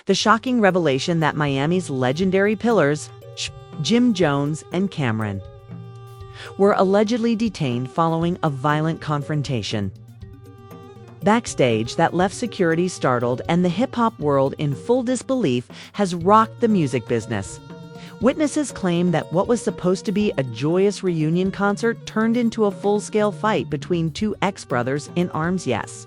The shocking revelation that Miami's legendary pillars, Jim Jones and Camron, were allegedly detained following a violent confrontation. Backstage, that left security startled and the hip-hop world in full disbelief, has rocked the music business. Witnesses claim that what was supposed to be a joyous reunion concert turned into a full-scale fight between two ex-brothers in arms. Yes,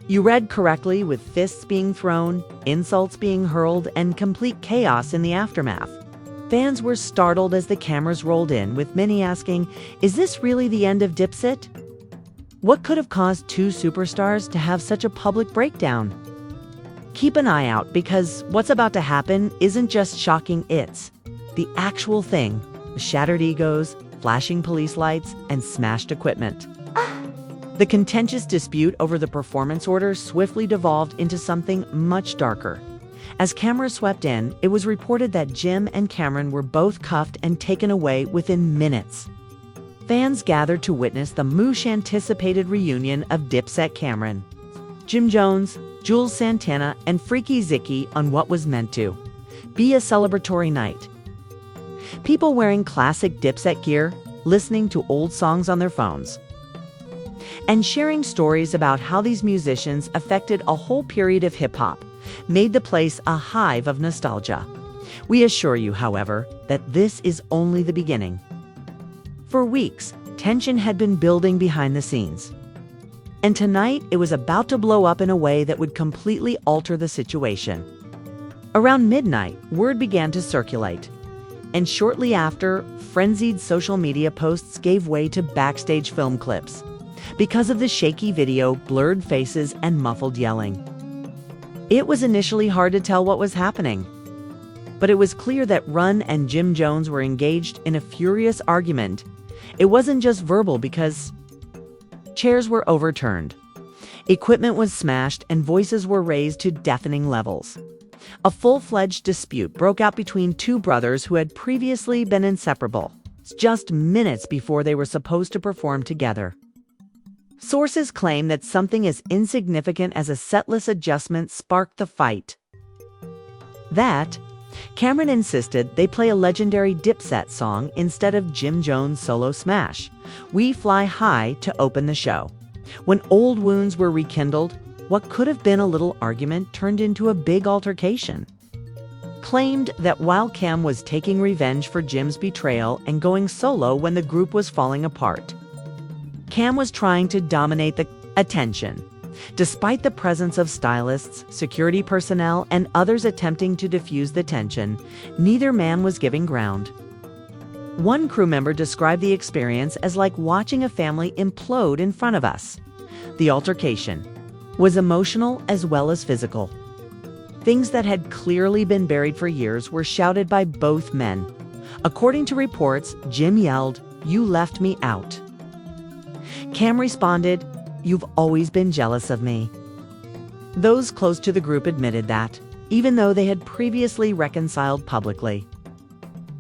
you read correctly, with fists being thrown, insults being hurled, and complete chaos in the aftermath. Fans were startled as the cameras rolled in, with many asking, is this really the end of Dipset? What could have caused two superstars to have such a public breakdown? Keep an eye out, because what's about to happen isn't just shocking, it's the actual thing, with shattered egos, flashing police lights, and smashed equipment. The contentious dispute over the performance order swiftly devolved into something much darker. As cameras swept in, it was reported that Jim and Camron were both cuffed and taken away within minutes. Fans gathered to witness the much-anticipated reunion of Dipset Camron, Jim Jones, Jules Santana, and Freaky Ziggy on what was meant to be a celebratory night. People wearing classic Dipset gear, listening to old songs on their phones, and sharing stories about how these musicians affected a whole period of hip-hop, made the place a hive of nostalgia. We assure you, however, that this is only the beginning. For weeks, tension had been building behind the scenes. And tonight, it was about to blow up in a way that would completely alter the situation. Around midnight, word began to circulate. And shortly after, frenzied social media posts gave way to backstage film clips because of the shaky video, blurred faces, and muffled yelling. It was initially hard to tell what was happening, but it was clear that Run and Jim Jones were engaged in a furious argument. It wasn't just verbal, because chairs were overturned, equipment was smashed, and voices were raised to deafening levels. A full-fledged dispute broke out between two brothers who had previously been inseparable, just minutes before they were supposed to perform together. Sources claim that something as insignificant as a setlist adjustment sparked the fight. That Camron insisted they play a legendary Dipset song instead of Jim Jones' solo smash, We Fly High, to open the show. When old wounds were rekindled, what could have been a little argument turned into a big altercation. Claimed that while Cam was taking revenge for Jim's betrayal and going solo when the group was falling apart, Cam was trying to dominate the attention. Despite the presence of stylists, security personnel, and others attempting to diffuse the tension, neither man was giving ground. One crew member described the experience as like watching a family implode in front of us. The altercation was emotional as well as physical. Things that had clearly been buried for years were shouted by both men. According to reports, Jim yelled, "You left me out." Cam responded, "You've always been jealous of me." Those close to the group admitted that, even though they had previously reconciled publicly,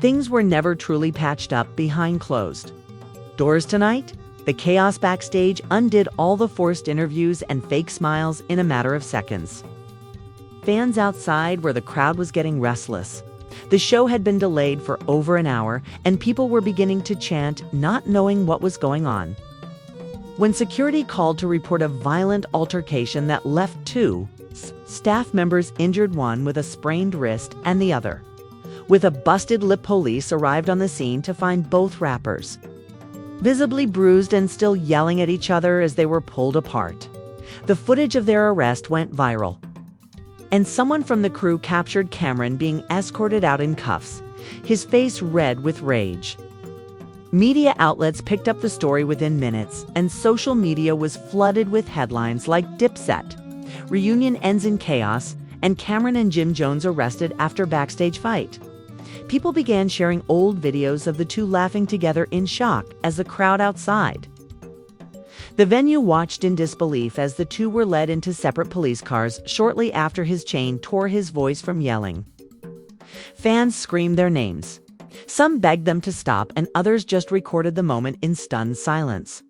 things were never truly patched up behind closed doors. Tonight, the chaos backstage undid all the forced interviews and fake smiles in a matter of seconds. Fans outside, where the crowd was getting restless. The show had been delayed for over an hour, and people were beginning to chant, not knowing what was going on, when security called to report a violent altercation that left two staff members injured, one with a sprained wrist and the other with a busted lip. Police arrived on the scene to find both rappers visibly bruised and still yelling at each other as they were pulled apart. The footage of their arrest went viral, and someone from the crew captured Camron being escorted out in cuffs, his face red with rage. Media outlets picked up the story within minutes, and social media was flooded with headlines like Dipset reunion ends in chaos, and Camron and Jim Jones arrested after backstage fight. People began sharing old videos of the two laughing together in shock as the crowd outside the venue watched in disbelief as the two were led into separate police cars shortly after his chain tore his voice from yelling. Fans screamed their names. Some begged them to stop, and others just recorded the moment in stunned silence.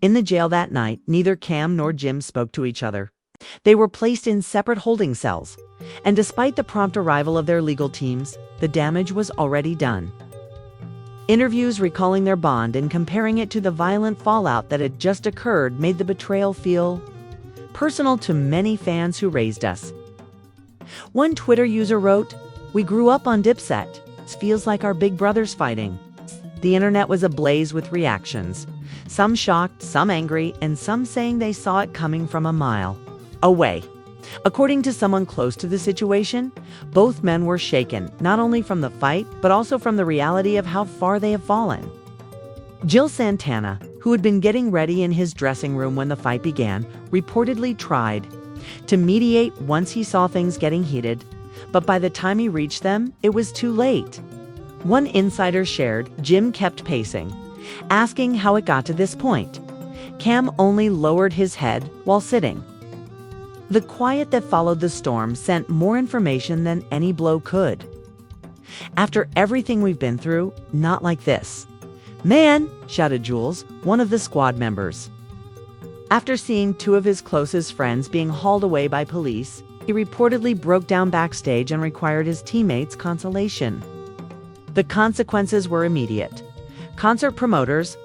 In the jail that night, neither Cam nor Jim spoke to each other. They were placed in separate holding cells, and despite the prompt arrival of their legal teams, the damage was already done. Interviews recalling their bond and comparing it to the violent fallout that had just occurred made the betrayal feel personal to many fans who raised us. One Twitter user wrote, "We grew up on Dipset. It feels like our big brothers fighting." The internet was ablaze with reactions, some shocked, some angry, and some saying they saw it coming from a mile away. According to someone close to the situation, both men were shaken, not only from the fight, but also from the reality of how far they have fallen. Jules Santana, who had been getting ready in his dressing room when the fight began, reportedly tried to mediate once he saw things getting heated, but by the time he reached them, it was too late. One insider shared, Jim kept pacing, asking how it got to this point. Cam only lowered his head while sitting. The quiet that followed the storm sent more information than any blow could. "After everything we've been through, not like this." "Man!" shouted Jules, one of the squad members. After seeing two of his closest friends being hauled away by police, he reportedly broke down backstage and required his teammates' consolation. The consequences were immediate. Concert promoters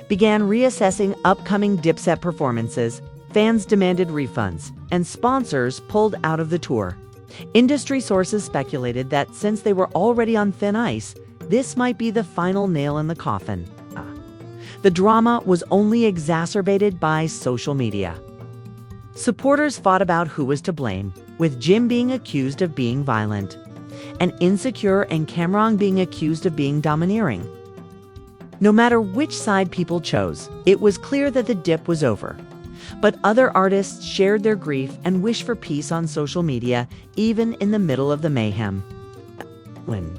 began reassessing upcoming Dipset performances, fans demanded refunds, and sponsors pulled out of the tour. Industry sources speculated that since they were already on thin ice, this might be the final nail in the coffin. The drama was only exacerbated by social media. Supporters fought about who was to blame, with Jim being accused of being violent, and Insecure and Camron being accused of being domineering. No matter which side people chose, it was clear that the dip was over. But other artists shared their grief and wished for peace on social media, even in the middle of the mayhem. When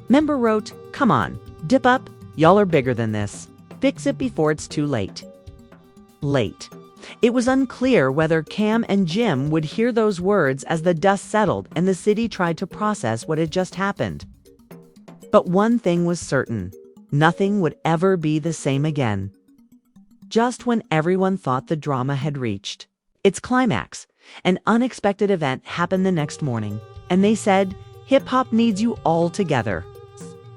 member wrote, "Come on, dip up, y'all are bigger than this. Fix it before it's too late." Late. It was unclear whether Cam and Jim would hear those words as the dust settled and the city tried to process what had just happened. But one thing was certain: nothing would ever be the same again. Just when everyone thought the drama had reached its climax, an unexpected event happened the next morning, and they said, "Hip-hop needs you all together.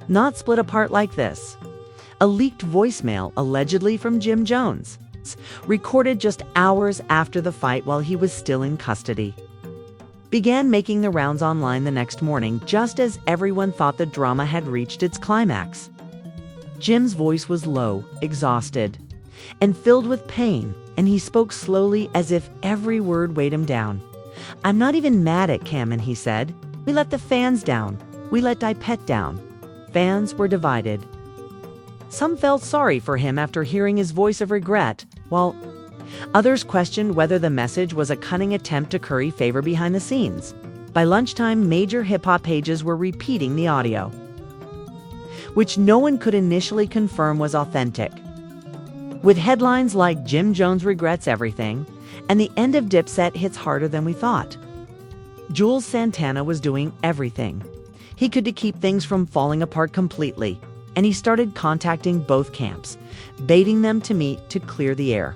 Not split apart like this." A leaked voicemail, allegedly from Jim Jones, recorded just hours after the fight while he was still in custody, began making the rounds online the next morning, just as everyone thought the drama had reached its climax. Jim's voice was low, exhausted, and filled with pain, and he spoke slowly as if every word weighed him down. "I'm not even mad at Camron," he said. "We let the fans down. We let Dipset down." Fans were divided. Some felt sorry for him after hearing his voice of regret, while others questioned whether the message was a cunning attempt to curry favor behind the scenes. By lunchtime, major hip-hop pages were repeating the audio, which no one could initially confirm was authentic, with headlines like "Jim Jones regrets everything" and "The end of Dipset hits harder than we thought." Jules Santana was doing everything he could to keep things from falling apart completely, and he started contacting both camps, baiting them to meet to clear the air.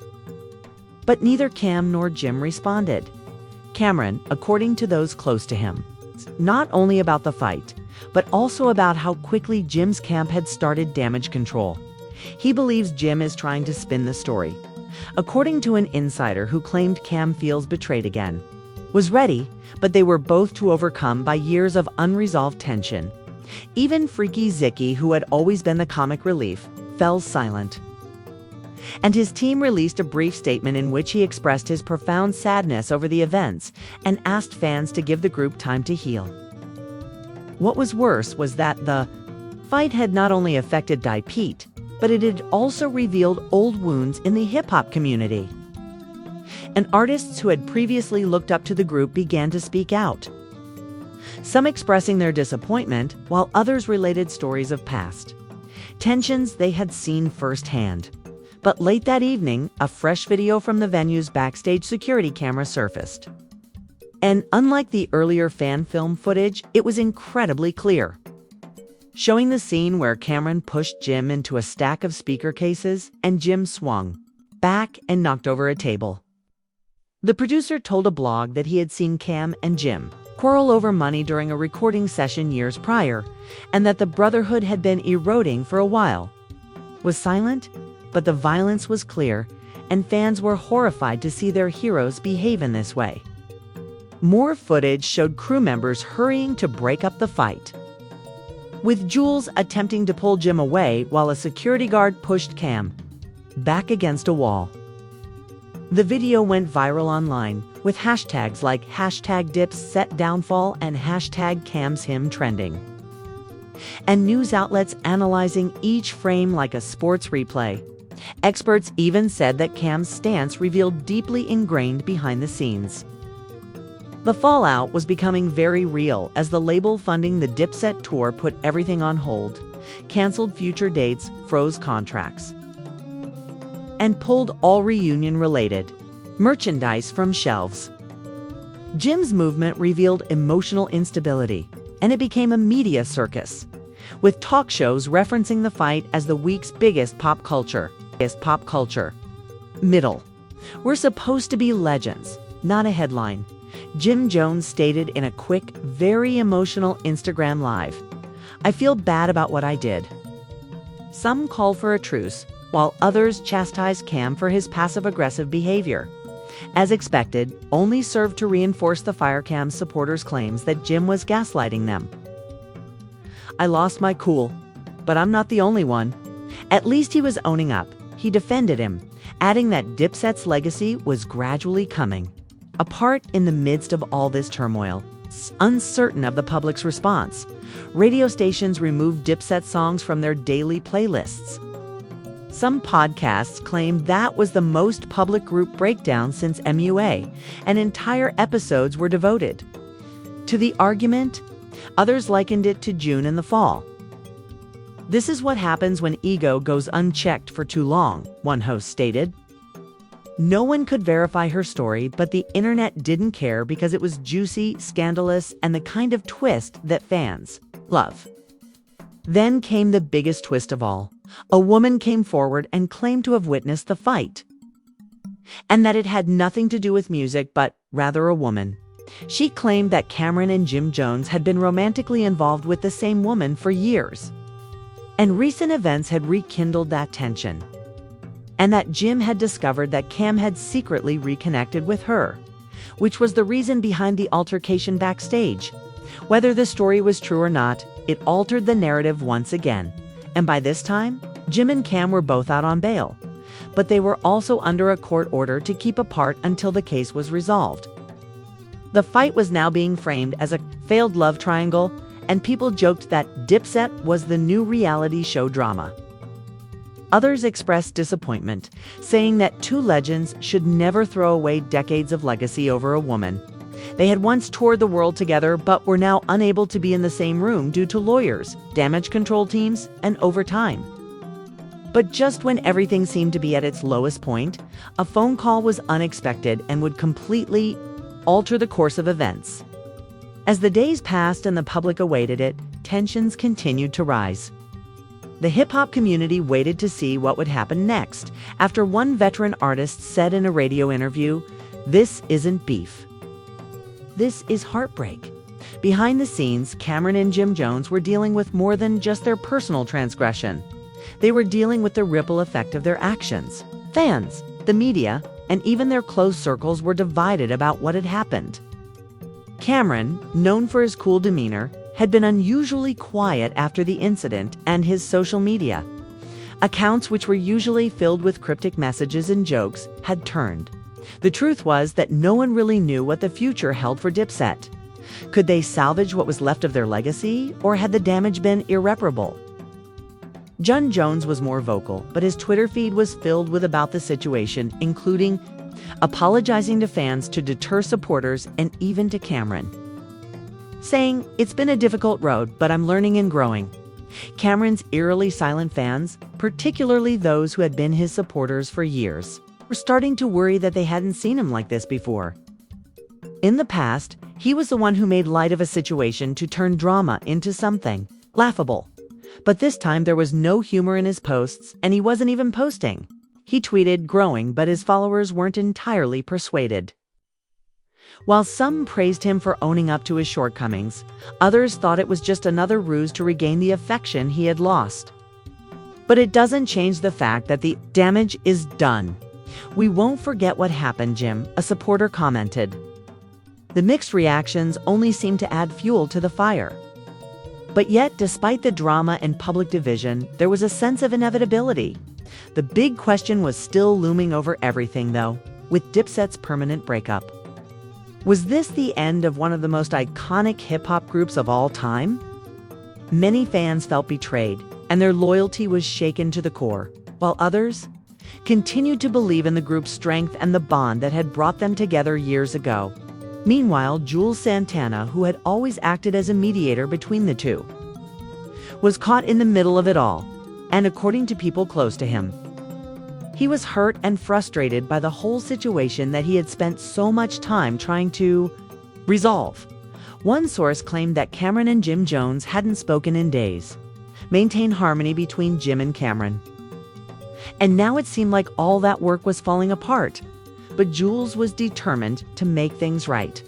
But neither Cam nor Jim responded. Camron, according to those close to him, not only about the fight, but also about how quickly Jim's camp had started damage control. He believes Jim is trying to spin the story. According to an insider who claimed Cam feels betrayed again, was ready, but they were both too overcome by years of unresolved tension. Even Freaky Zicky, who had always been the comic relief, fell silent. And his team released a brief statement in which he expressed his profound sadness over the events and asked fans to give the group time to heal. What was worse was that the fight had not only affected Dipset, but it had also revealed old wounds in the hip-hop community. And artists who had previously looked up to the group began to speak out, some expressing their disappointment, while others related stories of past tensions they had seen firsthand. But late that evening, a fresh video from the venue's backstage security camera surfaced. And unlike the earlier fan film footage, it was incredibly clear, showing the scene where Camron pushed Jim into a stack of speaker cases and Jim swung back and knocked over a table. The producer told a blog that he had seen Cam and Jim quarrel over money during a recording session years prior, and that the brotherhood had been eroding for a while. Was silent, but the violence was clear, and fans were horrified to see their heroes behave in this way. More footage showed crew members hurrying to break up the fight, with Jules attempting to pull Jim away while a security guard pushed Cam back against a wall. The video went viral online, with hashtags like #DipsetDownfall and #CamsHim trending, and news outlets analyzing each frame like a sports replay. Experts even said that Cam's stance revealed deeply ingrained behind the scenes. The fallout was becoming very real as the label funding the Dipset tour put everything on hold, canceled future dates, froze contracts, and pulled all reunion-related merchandise from shelves. Jim's movement revealed emotional instability, and it became a media circus, with talk shows referencing the fight as the week's biggest pop culture. Middle. We're supposed to be legends, not a headline, Jim Jones stated in a quick, very emotional Instagram Live. I feel bad about what I did. Some called for a truce, while others chastised Cam for his passive-aggressive behavior. As expected, only served to reinforce the Firecam supporters' claims that Jim was gaslighting them. I lost my cool, but I'm not the only one. At least he was owning up. He defended him, adding that Dipset's legacy was gradually coming apart in the midst of all this turmoil. Uncertain of the public's response, radio stations removed Dipset songs from their daily playlists. Some podcasts claimed that was the most public group breakdown since MUA, and entire episodes were devoted to the argument. Others likened it to June in the fall. This is what happens when ego goes unchecked for too long, one host stated. No one could verify her story, but the internet didn't care because it was juicy, scandalous, and the kind of twist that fans love. Then came the biggest twist of all. A woman came forward and claimed to have witnessed the fight, and that it had nothing to do with music, but rather a woman. She claimed that Camron and Jim Jones had been romantically involved with the same woman for years, and recent events had rekindled that tension, and that Jim had discovered that Cam had secretly reconnected with her, which was the reason behind the altercation backstage. Whether the story was true or not, it altered the narrative once again, and by this time, Jim and Cam were both out on bail, but they were also under a court order to keep apart until the case was resolved. The fight was now being framed as a failed love triangle, and people joked that Dipset was the new reality show drama. Others expressed disappointment, saying that two legends should never throw away decades of legacy over a woman. They had once toured the world together, but were now unable to be in the same room due to lawyers, damage control teams, and overtime. But just when everything seemed to be at its lowest point, a phone call was unexpected and would completely alter the course of events. As the days passed and the public awaited it, tensions continued to rise. The hip-hop community waited to see what would happen next, after one veteran artist said in a radio interview, "This isn't beef. This is heartbreak." Behind the scenes, Camron and Jim Jones were dealing with more than just their personal transgression. They were dealing with the ripple effect of their actions. Fans, the media, and even their close circles were divided about what had happened. Camron, known for his cool demeanor, had been unusually quiet after the incident, and his social media accounts, which were usually filled with cryptic messages and jokes, had turned. The truth was that no one really knew what the future held for Dipset. Could they salvage what was left of their legacy, or had the damage been irreparable? Jim Jones was more vocal, but his Twitter feed was filled with about the situation, including apologizing to fans to deter supporters and even to Camron, saying, "It's been a difficult road, but I'm learning and growing." Camron's eerily silent fans, particularly those who had been his supporters for years, were starting to worry that they hadn't seen him like this before. In the past, he was the one who made light of a situation to turn drama into something laughable. But this time there was no humor in his posts, and he wasn't even posting. He tweeted, growing, but his followers weren't entirely persuaded. While some praised him for owning up to his shortcomings, others thought it was just another ruse to regain the affection he had lost. But it doesn't change the fact that the damage is done. "We won't forget what happened, Jim," a supporter commented. The mixed reactions only seemed to add fuel to the fire. But yet, despite the drama and public division, there was a sense of inevitability. The big question was still looming over everything, though, with Dipset's permanent breakup. Was this the end of one of the most iconic hip-hop groups of all time? Many fans felt betrayed, and their loyalty was shaken to the core, while others continued to believe in the group's strength and the bond that had brought them together years ago. Meanwhile, Jules Santana, who had always acted as a mediator between the two, was caught in the middle of it all, and according to people close to him, he was hurt and frustrated by the whole situation that he had spent so much time trying to resolve. One source claimed that Camron and Jim Jones hadn't spoken in days, maintained harmony between Jim and Camron. And now it seemed like all that work was falling apart. But Jules was determined to make things right.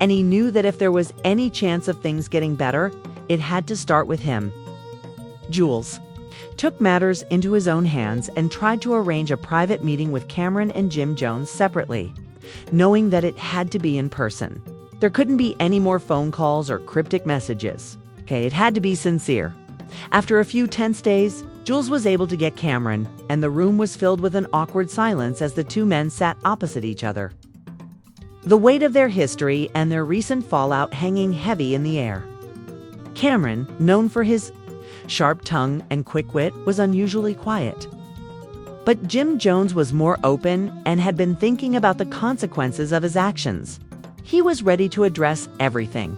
And he knew that if there was any chance of things getting better, it had to start with him. Jules took matters into his own hands and tried to arrange a private meeting with Camron and Jim Jones separately, knowing that it had to be in person. There couldn't be any more phone calls or cryptic messages. It had to be sincere. After a few tense days, Jules was able to get Camron, and the room was filled with an awkward silence as the two men sat opposite each other, the weight of their history and their recent fallout hanging heavy in the air. Camron, known for his sharp tongue and quick wit, was unusually quiet. But Jim Jones was more open and had been thinking about the consequences of his actions. He was ready to address everything.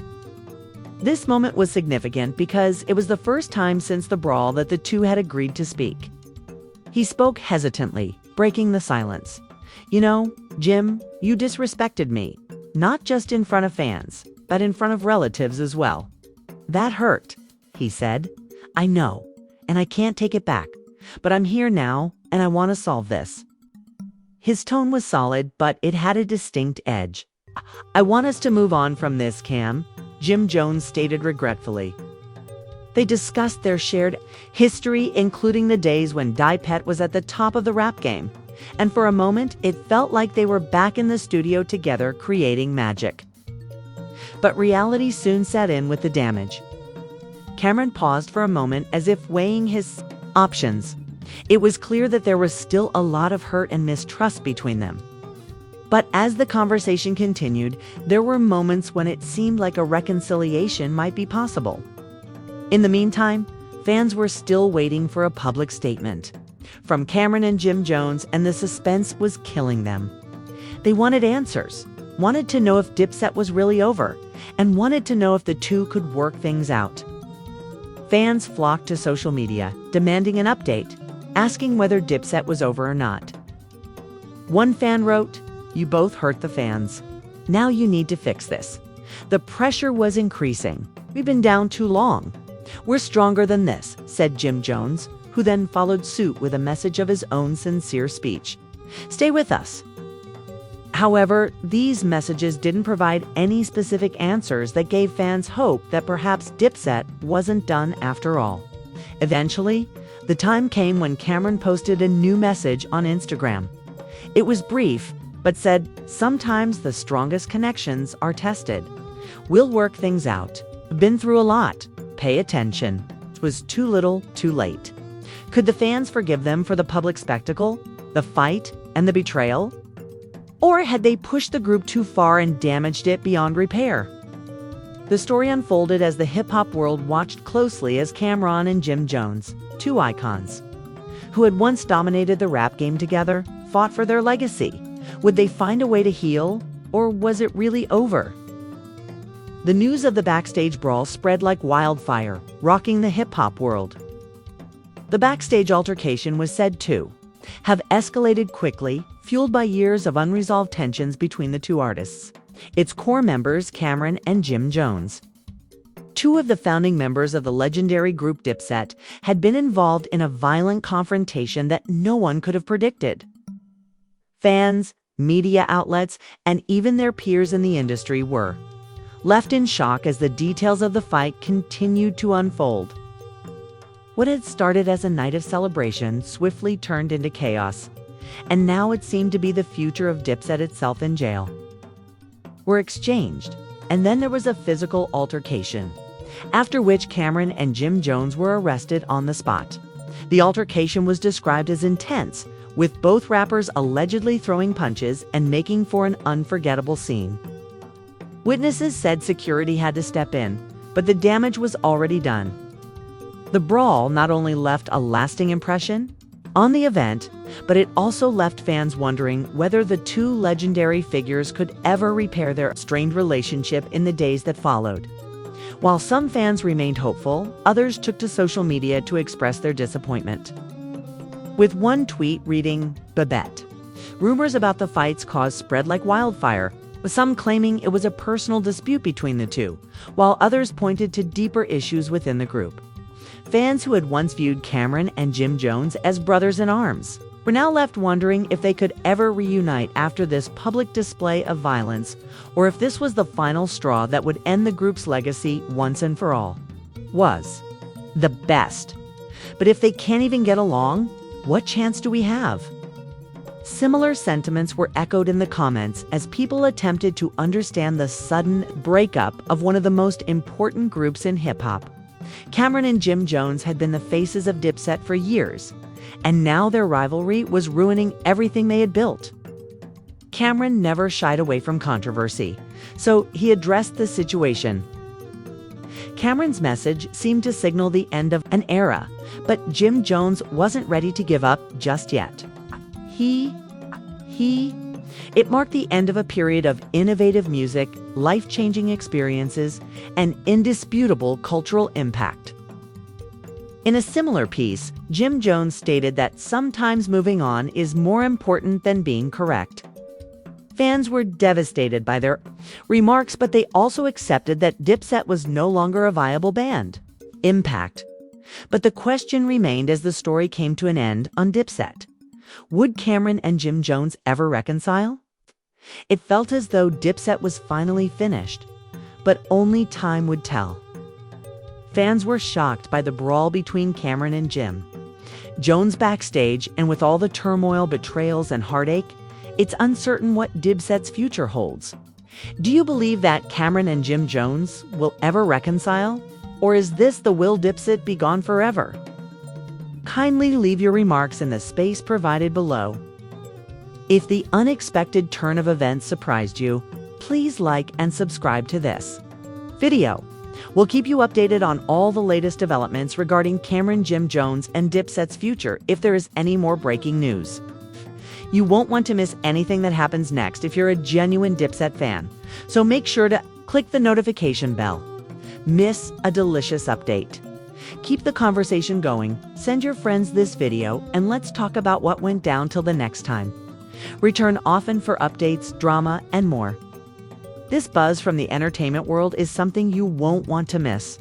This moment was significant because it was the first time since the brawl that the two had agreed to speak. He spoke hesitantly, breaking the silence. "You know, Jim, you disrespected me, not just in front of fans, but in front of relatives as well. That hurt," he said. "I know, and I can't take it back, but I'm here now, and I want to solve this." His tone was solid, but it had a distinct edge. "I want us to move on from this, Cam," Jim Jones stated regretfully. They discussed their shared history, including the days when Dipset was at the top of the rap game, and for a moment it felt like they were back in the studio together creating magic. But reality soon set in with the damage. Camron paused for a moment as if weighing his options. It was clear that there was still a lot of hurt and mistrust between them. But as the conversation continued, there were moments when it seemed like a reconciliation might be possible. In the meantime, fans were still waiting for a public statement from Camron and Jim Jones, and the suspense was killing them. They wanted answers, wanted to know if Dipset was really over, and wanted to know if the two could work things out. Fans flocked to social media, demanding an update, asking whether Dipset was over or not. One fan wrote, "You both hurt the fans. Now you need to fix this. The pressure was increasing. We've been down too long. We're stronger than this," said Jim Jones, who then followed suit with a message of his own sincere speech. "Stay with us." However, these messages didn't provide any specific answers that gave fans hope that perhaps Dipset wasn't done after all. Eventually, the time came when Camron posted a new message on Instagram. It was brief, but said, "Sometimes the strongest connections are tested. We'll work things out. Been through a lot. Pay attention." It was too little, too late. Could the fans forgive them for the public spectacle, the fight, and the betrayal? Or had they pushed the group too far and damaged it beyond repair? The story unfolded as the hip-hop world watched closely as Camron and Jim Jones, two icons, who had once dominated the rap game together, fought for their legacy. Would they find a way to heal, or was it really over? The news of the Backstage Brawl spread like wildfire, rocking the hip-hop world. The backstage altercation was said to have escalated quickly, fueled by years of unresolved tensions between the two artists, its core members Camron and Jim Jones. Two of the founding members of the legendary group Dipset had been involved in a violent confrontation that no one could have predicted. Fans, media outlets, and even their peers in the industry were left in shock as the details of the fight continued to unfold. What had started as a night of celebration swiftly turned into chaos, and now it seemed to be the future of Dipset itself in jail. Were exchanged, and then there was a physical altercation, after which Camron and Jim Jones were arrested on the spot. The altercation was described as intense, with both rappers allegedly throwing punches and making for an unforgettable scene. Witnesses said security had to step in, but the damage was already done. The brawl not only left a lasting impression on the event, but it also left fans wondering whether the two legendary figures could ever repair their strained relationship in the days that followed. While some fans remained hopeful, others took to social media to express their disappointment. With one tweet reading, "Babette." Rumors about the fight's cause spread like wildfire, with some claiming it was a personal dispute between the two, while others pointed to deeper issues within the group. Fans who had once viewed Camron and Jim Jones as brothers in arms were now left wondering if they could ever reunite after this public display of violence, or if this was the final straw that would end the group's legacy once and for all. Was the best. But if they can't even get along, what chance do we have? Similar sentiments were echoed in the comments as people attempted to understand the sudden breakup of one of the most important groups in hip-hop. Camron and Jim Jones had been the faces of Dipset for years, and now their rivalry was ruining everything they had built. Camron never shied away from controversy, so he addressed the situation. Camron's message seemed to signal the end of an era, but Jim Jones wasn't ready to give up just yet. It marked the end of a period of innovative music, life-changing experiences, and indisputable cultural impact. In a similar piece, Jim Jones stated that sometimes moving on is more important than being correct. Fans were devastated by their remarks, but they also accepted that Dipset was no longer a viable band. Impact. But the question remained as the story came to an end on Dipset. Would Camron and Jim Jones ever reconcile? It felt as though Dipset was finally finished, but only time would tell. Fans were shocked by the brawl between Camron and Jim Jones backstage, and with all the turmoil, betrayals, and heartache, it's uncertain what Dipset's future holds. Do you believe that Camron and Jim Jones will ever reconcile? Or is this the will Dipset be gone forever? Kindly leave your remarks in the space provided below. If the unexpected turn of events surprised you, please like and subscribe to this video. We'll keep you updated on all the latest developments regarding Camron, Jim Jones, and Dipset's future if there is any more breaking news. You won't want to miss anything that happens next if you're a genuine Dipset fan, so make sure to click the notification bell. Miss a delicious update. Keep the conversation going, send your friends this video, and let's talk about what went down till the next time. Return often for updates, drama, and more. This buzz from the entertainment world is something you won't want to miss.